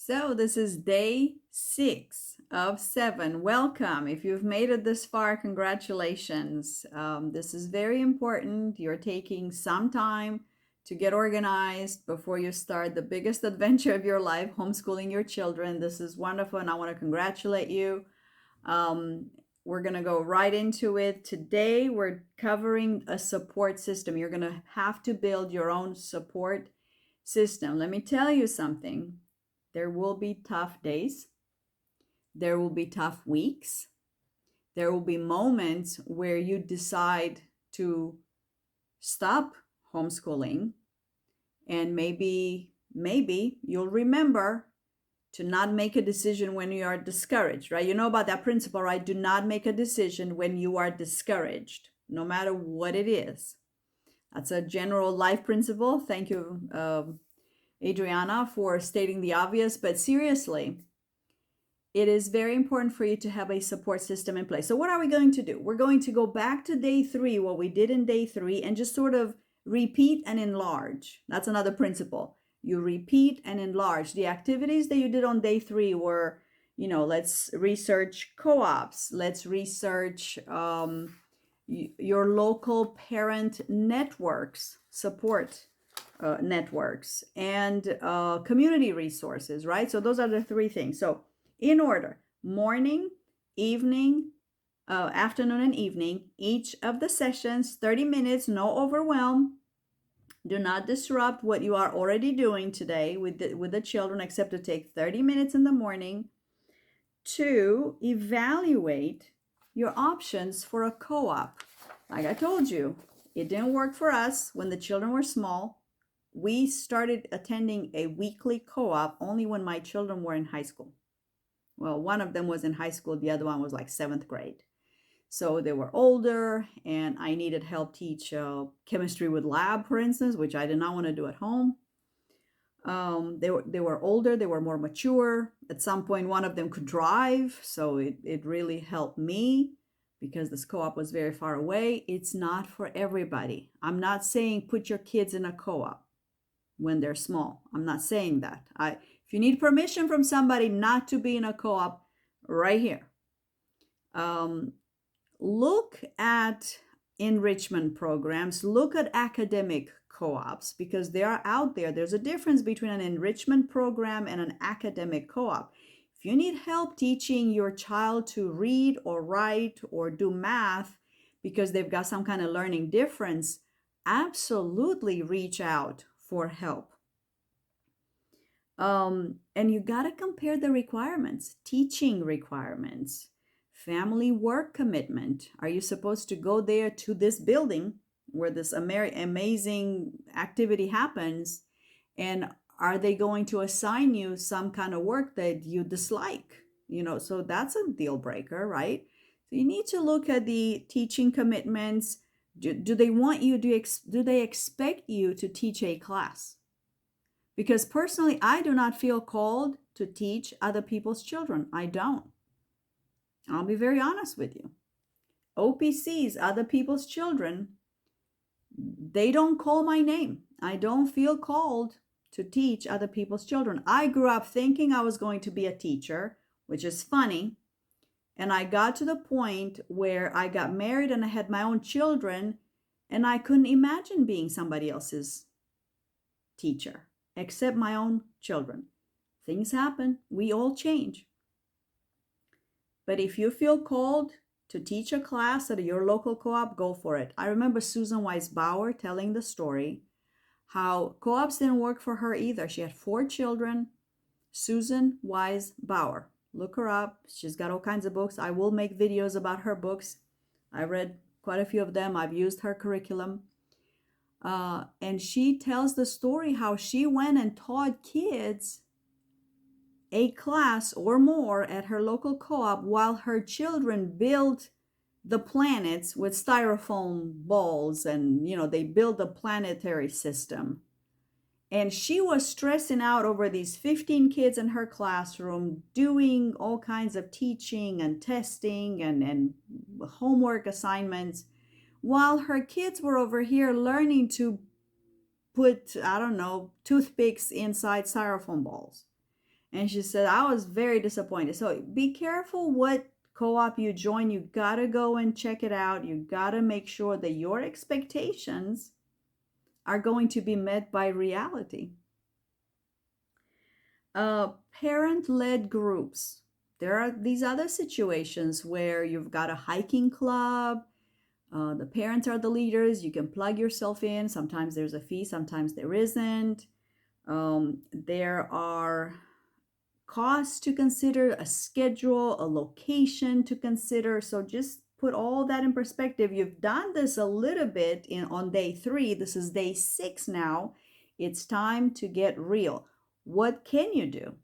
So this is day 6 of 7. Welcome. If you've made it this far, congratulations. This is very important. You're taking some time to get organized before you start the biggest adventure of your life, homeschooling your children. This is wonderful, and I want to congratulate you. Um, we're going to go right into it. Today, we're covering a support system. You're going to have to build your own support system. Let me tell you something. There will be tough days. There will be tough weeks. There will be moments where you decide to stop homeschooling, and maybe you'll remember to not make a decision when you are discouraged, right? You know about that principle, right? Do not make a decision when you are discouraged, no matter what it is. That's a general life principle. Thank you, Adriana, for stating the obvious, but seriously, it is very important for you to have a support system in place. So what are we going to do? We're going to go back to day 3, what we did in day 3, and just sort of repeat and enlarge. That's another principle. You repeat and enlarge. The activities that you did on day 3 were, let's research co-ops. Let's research your local parent networks, support networks, and community resources, right? So those are the 3 things. So in order: morning, evening, afternoon, and evening. Each of the sessions, 30 minutes, no overwhelm. Do not disrupt what you are already doing today with the children, except to take 30 minutes in the morning to evaluate your options for a co-op. Like I told you, it didn't work for us when the children were small. We started attending a weekly co-op only when my children were in high school. Well, one of them was in high school, the other one was like 7th grade. So they were older, and I needed help teach chemistry with lab, for instance, which I did not want to do at home. They were older, they were more mature. At some point, one of them could drive, so it really helped me because this co-op was very far away. It's not for everybody. I'm not saying put your kids in a co-op when they're small. I'm not saying that. If you need permission from somebody not to be in a co-op, right here. Look at enrichment programs. Look at academic co-ops, because they are out there. There's a difference between an enrichment program and an academic co-op. If you need help teaching your child to read or write or do math because they've got some kind of learning difference, absolutely reach out for help. And you got to compare the requirements, teaching requirements, family work commitment. Are you supposed to go there to this building where this amazing activity happens? And are they going to assign you some kind of work that you dislike? So that's a deal breaker, right? So you need to look at the teaching commitments. Do they want you, do they expect you to teach a class? Because personally, I do not feel called to teach other people's children. I don't. I'll be very honest with you. OPCs, other people's children, they don't call my name. I don't feel called to teach other people's children. I grew up thinking I was going to be a teacher, which is funny. And I got to the point where I got married and I had my own children, and I couldn't imagine being somebody else's teacher except my own children. Things happen. We all change. But if you feel called to teach a class at your local co-op, go for it. I remember Susan Weiss Bauer telling the story how co-ops didn't work for her either. She had 4 children. Susan Weiss Bauer. Look her up. She's got all kinds of books. I will make videos about her books. I read quite a few of them. I've used her curriculum. And she tells the story how she went and taught kids a class or more at her local co-op while her children built the planets with styrofoam balls, and they built a planetary system. And she was stressing out over these 15 kids in her classroom, doing all kinds of teaching and testing and homework assignments, while her kids were over here learning to put, I don't know, toothpicks inside styrofoam balls. And she said, I was very disappointed. So be careful what co-op you join. You gotta go and check it out. You gotta make sure that your expectations are going to be met by reality. Parent-led groups. There are these other situations where you've got a hiking club. The parents are the leaders. You can plug yourself in. Sometimes there's a fee, sometimes there isn't. There are costs to consider, a schedule, a location to consider. So just put all that in perspective. You've done this a little bit on day 3. This is day 6 now. It's time to get real. What can you do?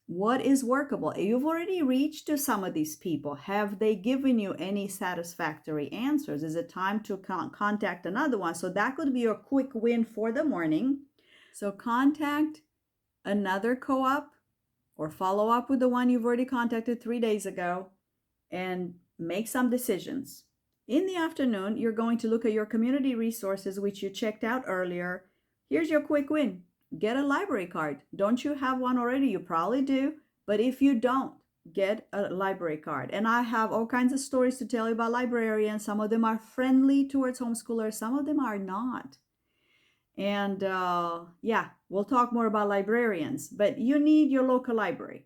What is workable? You've already reached to some of these people. Have they given you any satisfactory answers? Is it time to contact another one? So that could be your quick win for the morning. So contact another co-op or follow up with the one you've already contacted 3 days ago and make some decisions. In the afternoon, you're going to look at your community resources, which you checked out earlier. Here's your quick win. Get a library card. Don't you have one already? You probably do. But if you don't, get a library card. And I have all kinds of stories to tell you about librarians. Some of them are friendly towards homeschoolers. Some of them are not. And yeah, we'll talk more about librarians. But you need your local library.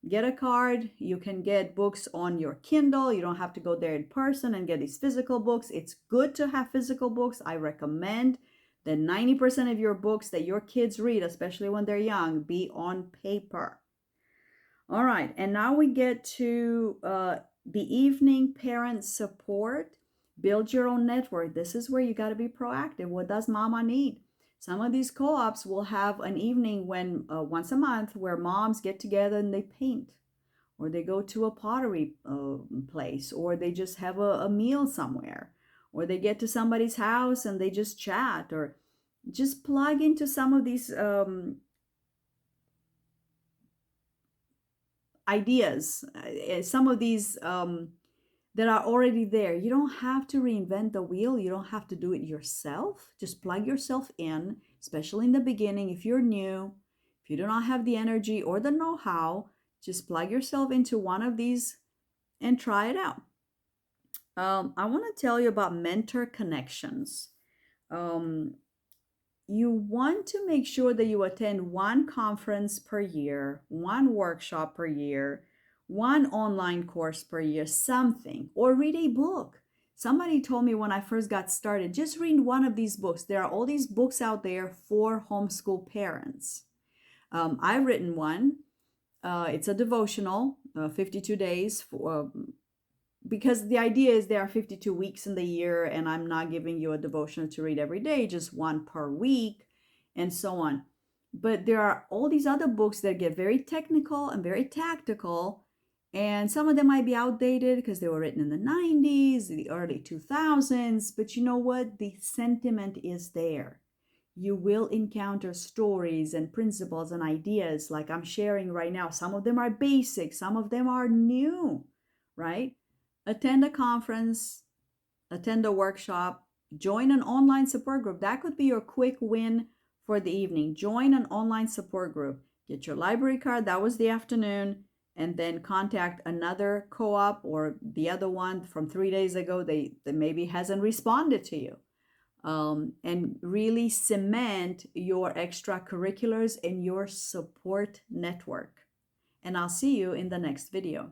Get a card. You can get books on your Kindle. You don't have to go there in person and get these physical books. It's good to have physical books. I recommend that 90% of your books that your kids read, especially when they're young, be on paper. All right, and now we get to the evening parent support. Build your own network. This is where you got to be proactive. What does mama need? Some of these co-ops will have an evening when once a month where moms get together and they paint, or they go to a pottery place, or they just have a meal somewhere, or they get to somebody's house and they just chat, or just plug into some of these ideas, some of these that are already there. You don't have to reinvent the wheel. You don't have to do it yourself. Just plug yourself in, especially in the beginning. If you're new, if you do not have the energy or the know-how, just plug yourself into one of these and try it out. I want to tell you about mentor connections. You want to make sure that you attend one conference per year, one workshop per year, one online course per year, something, or read a book. Somebody told me when I first got started, just read one of these books. There are all these books out there for homeschool parents. I've written one. It's a devotional, 52 days for because the idea is there are 52 weeks in the year, and I'm not giving you a devotional to read every day, just one per week, and so on. But there are all these other books that get very technical and very tactical, and some of them might be outdated because they were written in the 90s, the early 2000s, but you know what? The sentiment is there. You will encounter stories and principles and ideas like I'm sharing right now. Some of them are basic, some of them are new, right? Attend a conference, attend a workshop, join an online support group. That could be your quick win for the evening. Join an online support group. Get your library card. That was the afternoon. And then contact another co-op or the other one from 3 days ago that maybe hasn't responded to you. And really cement your extracurriculars and your support network. And I'll see you in the next video.